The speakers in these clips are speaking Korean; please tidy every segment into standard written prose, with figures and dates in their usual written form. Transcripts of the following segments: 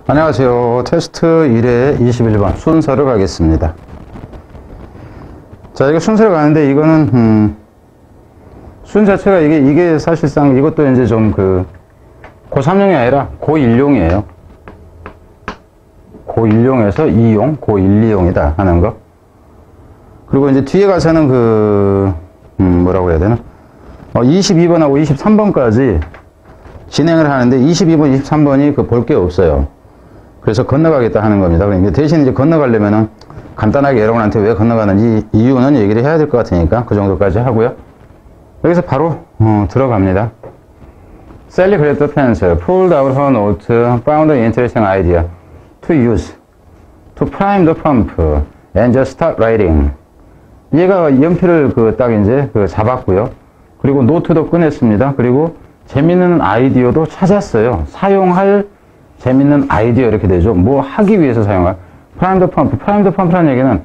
안녕하세요. 테스트 1회 21번 순서를 가겠습니다. 자, 이게 순서를 가는데 이거는 순 자체가 이게 사실상 이것도 이제 좀 고3용이 아니라 고1용이에요. 고1용에서 2용, 고1, 2용이다 하는 거. 그리고 이제 뒤에 가서는 뭐라고 해야 되나? 22번하고 23번까지 진행을 하는데 22번, 23번이 볼 게 없어요. 그래서 건너가겠다 하는 겁니다. 그러니까 대신 이제 건너가려면은 간단하게 여러분한테 왜 건너가는지 이유는 얘기를 해야 될 것 같으니까 그 정도까지 하고요. 여기서 바로 들어갑니다. Sally grabbed the pencil, pulled out her note, found an interesting idea to use, to prime the pump, and just start writing. 얘가 연필을 딱 이제 잡았고요. 그리고 노트도 꺼냈습니다. 그리고 재밌는 아이디어도 찾았어요. 사용할 재밌는 아이디어 이렇게 되죠. 뭐 하기 위해서 사용할. 프라임 더 펌프. 프라임 더 펌프라는 얘기는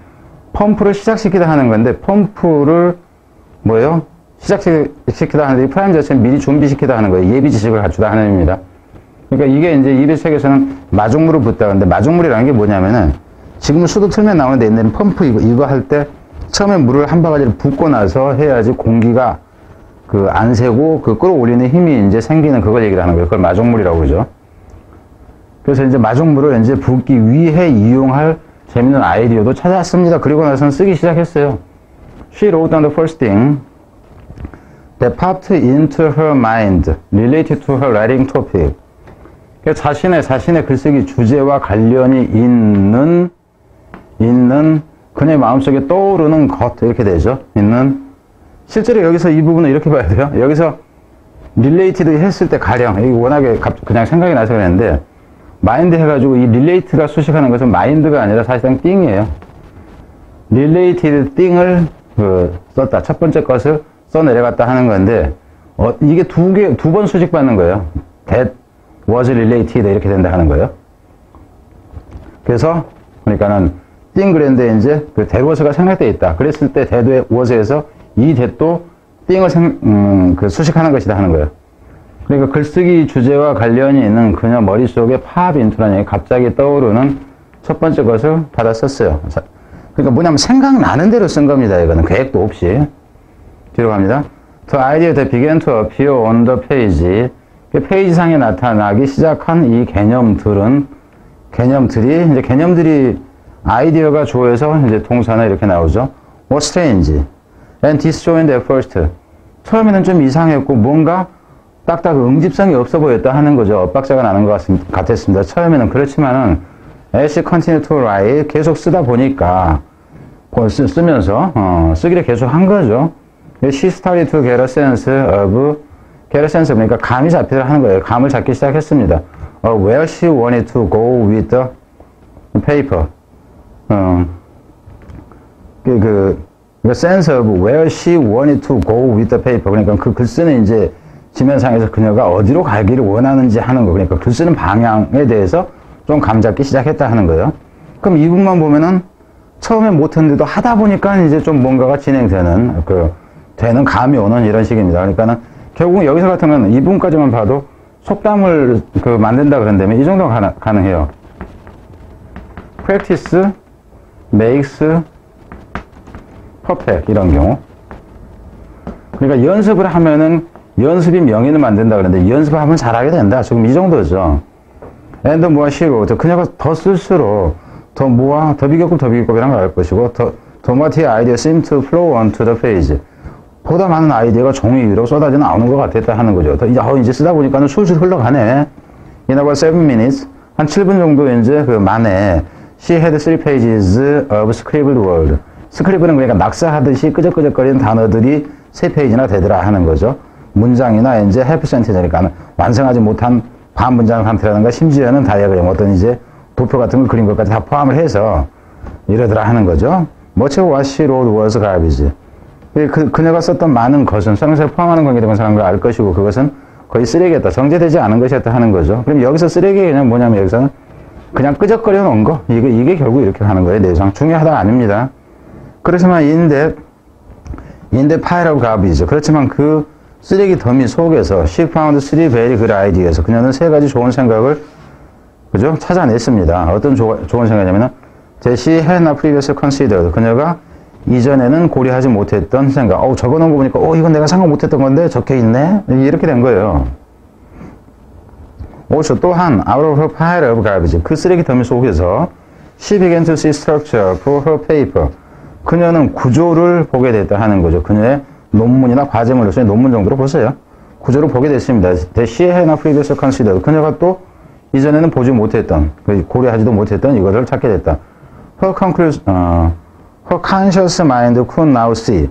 펌프를 시작시키다 하는 건데 펌프를 뭐예요? 시작시키다 하는데 이 프라임 자체는 미리 준비시키다 하는 거예요. 예비 지식을 갖추다 하는 의미입니다. 그러니까 이게 이제 이배 책에서는 마중물을 붓다. 근데 마중물이라는 게 뭐냐면은 지금 수도 틀면 나오는데 옛날에는 펌프 이거 할 때 처음에 물을 한 바가지를 붓고 나서 해야지 공기가 안 새고 끌어올리는 힘이 이제 생기는 그걸 얘기를 하는 거예요. 그걸 마중물이라고 그러죠. 그래서 이제 마중물을 이제 붓기 위해 이용할 재밌는 아이디어도 찾았습니다. 그리고 나서는 쓰기 시작했어요. She wrote down the first thing that popped into her mind related to her writing topic. 자신의 글쓰기 주제와 관련이 있는 그녀의 마음속에 떠오르는 것 이렇게 되죠. 실제로 여기서 이 부분은 이렇게 봐야 돼요. 여기서 related 했을 때 가령 이게 워낙에 그냥 생각이 나서 그랬는데 마인드 해가지고 이 relate가 수식하는 것은 마인드가 아니라 사실상 띵이에요. related 띵을 썼다. 첫 번째 것을 써내려갔다 하는 건데 이게 두 번 수식받는 거예요. that was related 이렇게 된다 하는 거예요. 그래서 그러니까는 띵 그랬는데 이제 that was가 생략되어 있다. 그랬을 때 that was에서 이 that도 띵을 수식하는 것이다 하는 거예요. 그러니까 글쓰기 주제와 관련이 있는 그녀 머릿속에 팝 인투라는 얘기 갑자기 떠오르는 첫 번째 것을 받아 썼어요. 그러니까 뭐냐면 생각나는 대로 쓴 겁니다. 이거는 계획도 없이. 뒤로 갑니다. The idea that began to appear on the page. 페이지상에 나타나기 시작한 이 개념들이 아이디어가 좋아서 이제 동사는 이렇게 나오죠. Was strange and disjointed at first. 처음에는 좀 이상했고 뭔가 딱딱 응집성이 없어 보였다 하는 거죠. 엇박자가 나는 것 같았습니다. 처음에는 그렇지만은 as she continued to write 계속 쓰다 보니까 쓰면서 쓰기를 계속 한 거죠. She started to get a sense 그러니까 감이 잡히려 하는 거예요. 감을 잡기 시작했습니다. Where she wanted to go with the paper. sense of where she wanted to go with the paper. 그러니까 글 쓰는 이제 지면상에서 그녀가 어디로 가기를 원하는지 하는 거. 그러니까 글 쓰는 방향에 대해서 좀 감 잡기 시작했다 하는 거예요. 그럼 이 부분만 보면은 처음에 못했는데도 하다 보니까 이제 좀 뭔가가 진행되는, 되는 감이 오는 이런 식입니다. 그러니까는 결국 여기서 같은 경우는 이 부분까지만 봐도 속담을 만든다 그런다면 이 정도가 가능해요. practice makes perfect 이런 경우. 그러니까 연습을 하면은 연습이 명인을 만든다 그러는데 연습하면 잘하게 된다. 지금 이 정도죠. And more she wrote. 그녀가 더 쓸수록 더 비교급이란 걸 알 것이고 더 more the idea seemed to flow onto the page. 보다 많은 아이디어가 종이 위로 쏟아져 나오는 것 같았다 하는 거죠. 이제 쓰다 보니까는 술술 흘러가네. In about 7 minutes. 한 7분 정도 이제 만에 she had 3 pages of scribbled word. 스크립트는 그러니까 낙서하듯이 끄적끄적거리는 단어들이 3페이지나 되더라 하는 거죠. 문장이나 이제 half sentence니까 완성하지 못한 반 문장 상태라든가 심지어는 다이어그램 어떤 이제 도표 같은 걸 그린 것까지 다 포함을 해서 이러더라 하는 거죠. Much of what she wrote was garbage. 그녀가 썼던 많은 것은 성사를 포함하는 관계에 관한 걸 알 것이고 그것은 거의 쓰레기였다. 정제되지 않은 것이었다 하는 거죠. 그럼 여기서 쓰레기가 그냥 뭐냐면 여기서는 그냥 끄적거려 놓은 거. 이게 결국 이렇게 하는 거예요. 내상. 중요하다 아닙니다. 그렇지만 인데 pile of garbage. 그렇지만 쓰레기 더미 속에서 she found 3 very good ideas. 그녀는 3가지 좋은 생각을 그죠? 찾아냈습니다. 어떤 좋은 생각이냐면은, 제시 had not previously considered. 그녀가 이전에는 고려하지 못했던 생각. 적어 놓은 거 보니까, 이건 내가 생각 못했던 건데 적혀 있네? 이렇게 된 거예요. also 또한, out of her pile of garbage. 그 쓰레기 더미 속에서, she began to see structure for her paper. 그녀는 구조를 보게 됐다 하는 거죠. 그녀의 논문이나 과제물로서의 논문 정도로 보세요. 구조를 보게 됐습니다. That she had not previously considered. 그녀가 또 이전에는 보지 못했던, 고려하지도 못했던 이것을 찾게 됐다. Her conscious mind could now see.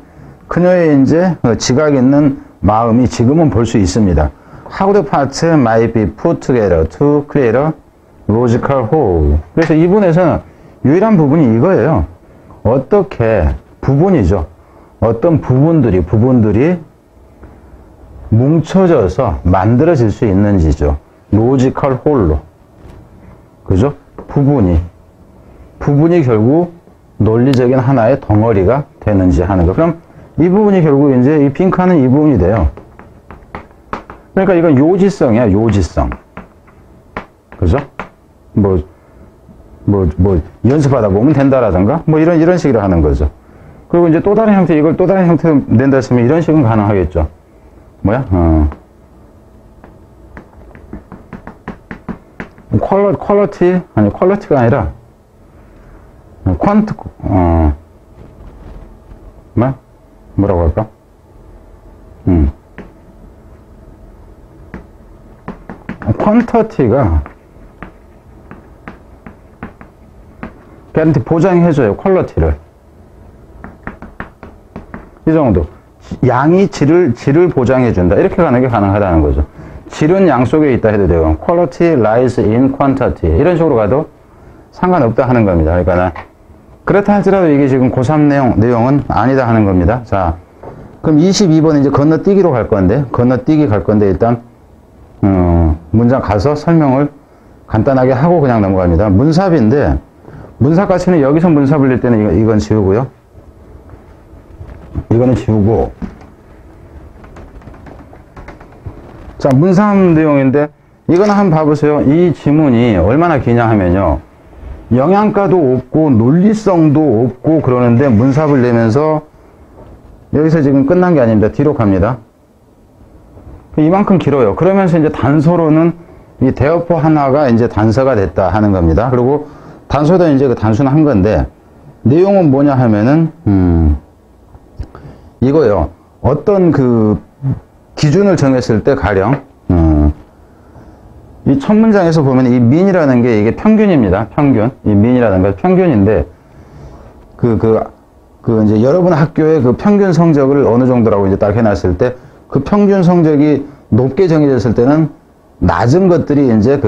그녀의 이제 지각 있는 마음이 지금은 볼 수 있습니다. How the parts might be put together to create a logical whole. 그래서 이 부분에서는 유일한 부분이 이거예요. 어떻게 부분이죠. 어떤 부분들이 뭉쳐져서 만들어질 수 있는지죠. 로지컬 홀로. 그죠? 부분이 결국 논리적인 하나의 덩어리가 되는지 하는 거. 그럼 이 부분이 결국 이제 이 핑크는 이 부분이 돼요. 그러니까 이건 요지성이야, 요지성. 그죠? 연습하다 보면 된다라든가, 이런 식으로 하는 거죠. 그리고 이제 또 다른 형태, 이걸 또 다른 형태로 낸다 했으면 이런 식은 가능하겠죠. 퀄러티가 아니라, 뭐라고 할까? 퀀터티가 걔한테 보장해줘요. 퀄러티를. 이 정도. 양이 질을 보장해준다. 이렇게 가는 게 가능하다는 거죠. 질은 양 속에 있다 해도 되고, quality lies in quantity. 이런 식으로 가도 상관없다 하는 겁니다. 그러니까 그렇다 할지라도 이게 지금 고3 내용은 아니다 하는 겁니다. 자, 그럼 22번 이제 건너뛰기로 갈 건데, 일단, 문장 가서 설명을 간단하게 하고 그냥 넘어갑니다. 문삽인데, 문삽 가치는 여기서 문삽을 낼 때는 이건 지우고요. 이거는 지우고. 자, 문삽 내용인데, 이거는 한번 봐보세요. 이 지문이 얼마나 기냐 하면요. 영양가도 없고, 논리성도 없고, 그러는데 문삽을 내면서, 여기서 지금 끝난 게 아닙니다. 뒤로 갑니다. 이만큼 길어요. 그러면서 이제 단서로는 이 대어포 하나가 이제 단서가 됐다 하는 겁니다. 그리고 단서도 이제 그 단순한 건데, 내용은 뭐냐 하면은, 이거요. 어떤 그 기준을 정했을 때 가령, 이 첫 문장에서 보면 이 mean이라는 게 이게 평균입니다. 평균. 이 mean이라는 건 평균인데, 이제 여러분 학교의 그 평균 성적을 어느 정도라고 이제 딱 해놨을 때, 그 평균 성적이 높게 정해졌을 때는 낮은 것들이 이제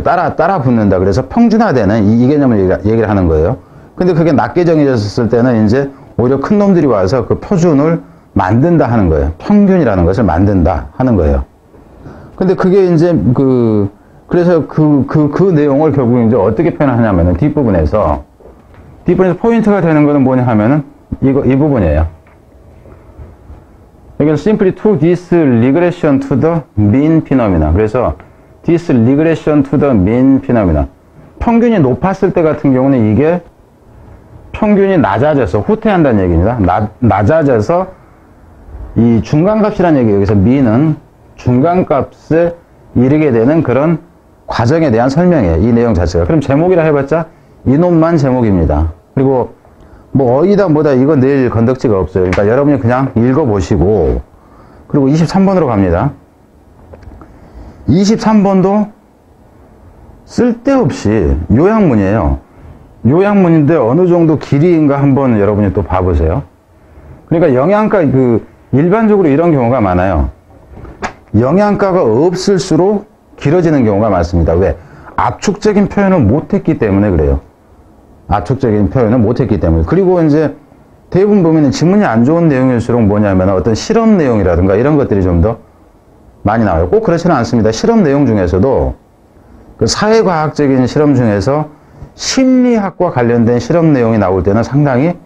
따라 붙는다. 그래서 평준화되는 이 개념을 얘기를 하는 거예요. 근데 그게 낮게 정해졌을 때는 이제 오히려 큰 놈들이 와서 그 표준을 만든다 하는 거예요. 평균이라는 것을 만든다 하는 거예요. 근데 그게 이제 그래서 그 내용을 결국 이제 어떻게 표현하냐면은 뒷부분에서 포인트가 되는 거는 뭐냐 하면은 이 부분이에요. 이건 simply to this regression to the mean phenomena. 그래서 this regression to the mean phenomena. 평균이 높았을 때 같은 경우는 이게 평균이 낮아져서 후퇴한다는 얘기입니다. 낮아져서 이 중간값이라는 얘기예요. 여기서 mean은 중간값에 이르게 되는 그런 과정에 대한 설명이에요. 이 내용 자체가. 그럼 제목이라 해봤자 이놈만 제목입니다. 그리고 뭐 어이다 뭐다 이거 낼 건덕지가 없어요. 그러니까 여러분이 그냥 읽어보시고, 그리고 23번으로 갑니다. 23번도 쓸데없이 요약문이에요. 요약문인데 어느 정도 길이인가 한번 여러분이 또 봐보세요. 그러니까 영양가 일반적으로 이런 경우가 많아요. 영양가가 없을수록 길어지는 경우가 많습니다. 왜? 압축적인 표현을 못했기 때문에 그래요. 압축적인 표현을 못했기 때문에. 그리고 이제 대부분 보면 지문이 안 좋은 내용일수록 뭐냐면 어떤 실험 내용이라든가 이런 것들이 좀 더 많이 나와요. 꼭 그렇지는 않습니다. 실험 내용 중에서도 그 사회과학적인 실험 중에서 심리학과 관련된 실험 내용이 나올 때는 상당히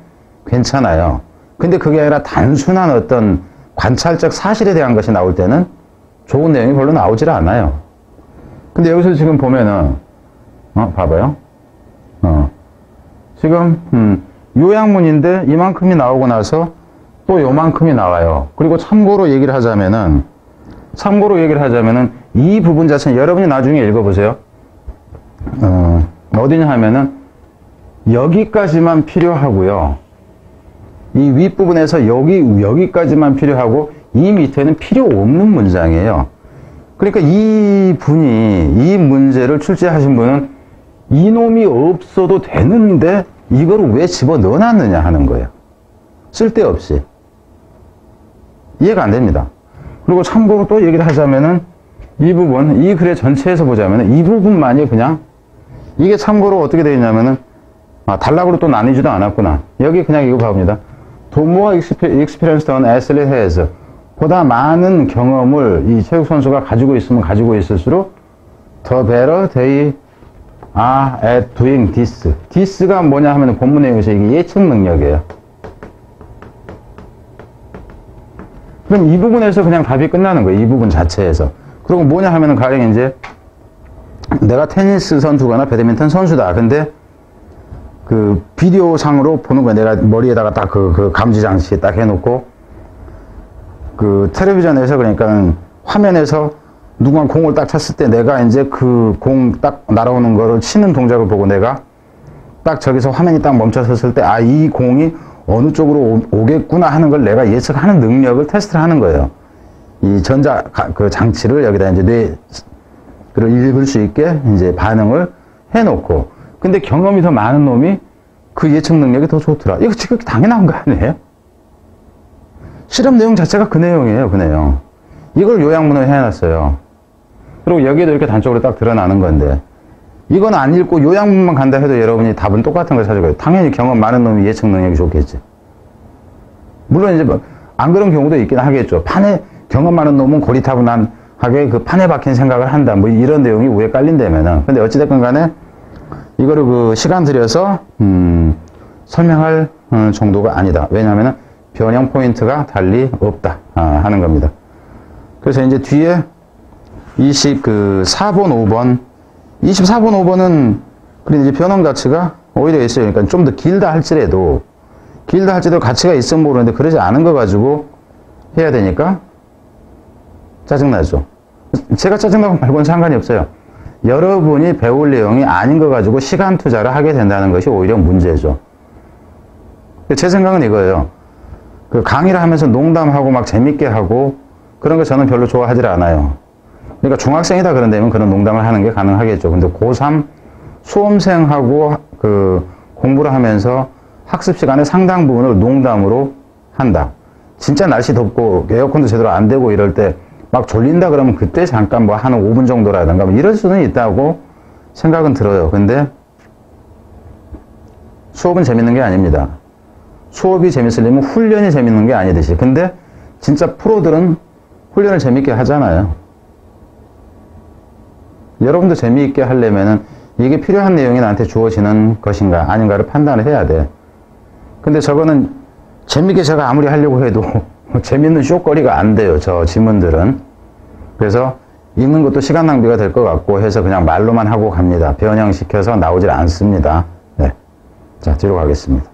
괜찮아요. 근데 그게 아니라 단순한 어떤 관찰적 사실에 대한 것이 나올 때는 좋은 내용이 별로 나오질 않아요. 근데 여기서 지금 보면은, 봐봐요. 지금, 요약문인데 이만큼이 나오고 나서 또 요만큼이 나와요. 그리고 참고로 얘기를 하자면은, 이 부분 자체는 여러분이 나중에 읽어보세요. 어디냐 하면은, 여기까지만 필요하고요. 이 윗부분에서 여기까지만 필요하고, 이 밑에는 필요 없는 문장이에요. 그러니까 이 문제를 출제하신 분은 이놈이 없어도 되는데, 이거를 왜 집어 넣어놨느냐 하는 거예요. 쓸데없이. 이해가 안 됩니다. 그리고 참고로 또 얘기를 하자면은, 이 부분, 이 글의 전체에서 보자면은, 이 부분만이 그냥, 이게 참고로 어떻게 되어 있냐면은, 단락으로 또 나뉘지도 않았구나. 여기 그냥 이거 봐봅니다. The more experienced an athlete has. 보다 많은 경험을 이 체육 선수가 가지고 있으면 가지고 있을수록 the better they are at doing this. this가 뭐냐 하면 본문 내용에서 이게 예측 능력이에요. 그럼 이 부분에서 그냥 답이 끝나는 거예요. 이 부분 자체에서. 그리고 뭐냐 하면은 가령 이제 내가 테니스 선수거나 배드민턴 선수다. 근데 그 비디오 상으로 보는 거야. 내가 머리에다가 딱 그 감지 장치 딱 해놓고 그 텔레비전에서 그러니까 화면에서 누군가 공을 딱 쳤을 때 내가 이제 그 공 딱 날아오는 거를 치는 동작을 보고 내가 딱 저기서 화면이 딱 멈춰섰을 때 이 공이 어느 쪽으로 오겠구나 하는 걸 내가 예측하는 능력을 테스트를 하는 거예요. 이 전자 그 장치를 여기다 이제 뇌를 읽을 수 있게 이제 반응을 해놓고 근데 경험이 더 많은 놈이 그 예측 능력이 더 좋더라. 이거 지금 당연한 거 아니에요? 실험 내용 자체가 그 내용이에요, 그 내용. 이걸 요약문을 해놨어요. 그리고 여기에도 이렇게 단적으로 딱 드러나는 건데, 이건 안 읽고 요약문만 간다 해도 여러분이 답은 똑같은 걸 찾을 거예요. 당연히 경험 많은 놈이 예측 능력이 좋겠지. 물론 이제 안 그런 경우도 있긴 하겠죠. 판에, 경험 많은 놈은 고리타분하게 그 판에 박힌 생각을 한다. 뭐 이런 내용이 위에 깔린다면은. 근데 어찌됐건 간에, 이거를 그 시간 들여서 설명할 정도가 아니다. 왜냐하면 변형 포인트가 달리 없다 하는 겁니다. 그래서 이제 뒤에 24번, 5번 24번, 5번은 그래 이제 변형 가치가 오히려 있어요. 그러니까 좀 더 길다 할지라도 가치가 있으면 모르는데 그러지 않은 거 가지고 해야 되니까 짜증나죠. 제가 짜증나고 말고는 상관이 없어요. 여러분이 배울 내용이 아닌 거 가지고 시간 투자를 하게 된다는 것이 오히려 문제죠. 제 생각은 이거예요. 그 강의를 하면서 농담하고 막 재밌게 하고 그런 거 저는 별로 좋아하지 않아요. 그러니까 중학생이다 그런다면 그런 농담을 하는 게 가능하겠죠. 근데 고3 수험생하고 그 공부를 하면서 학습 시간의 상당 부분을 농담으로 한다. 진짜 날씨 덥고 에어컨도 제대로 안 되고 이럴 때 막 졸린다 그러면 그때 잠깐 뭐 한 5분 정도라든가 뭐 이럴 수는 있다고 생각은 들어요. 근데 수업은 재밌는 게 아닙니다. 수업이 재밌으려면 훈련이 재밌는 게 아니듯이. 근데 진짜 프로들은 훈련을 재밌게 하잖아요. 여러분도 재미있게 하려면은 이게 필요한 내용이 나한테 주어지는 것인가 아닌가를 판단을 해야 돼. 근데 저거는 재밌게 제가 아무리 하려고 해도 재밌는 쇼거리가 안 돼요. 저 지문들은. 그래서 읽는 것도 시간 낭비가 될 것 같고 해서 그냥 말로만 하고 갑니다. 변형시켜서 나오질 않습니다. 네. 자, 뒤로 가겠습니다.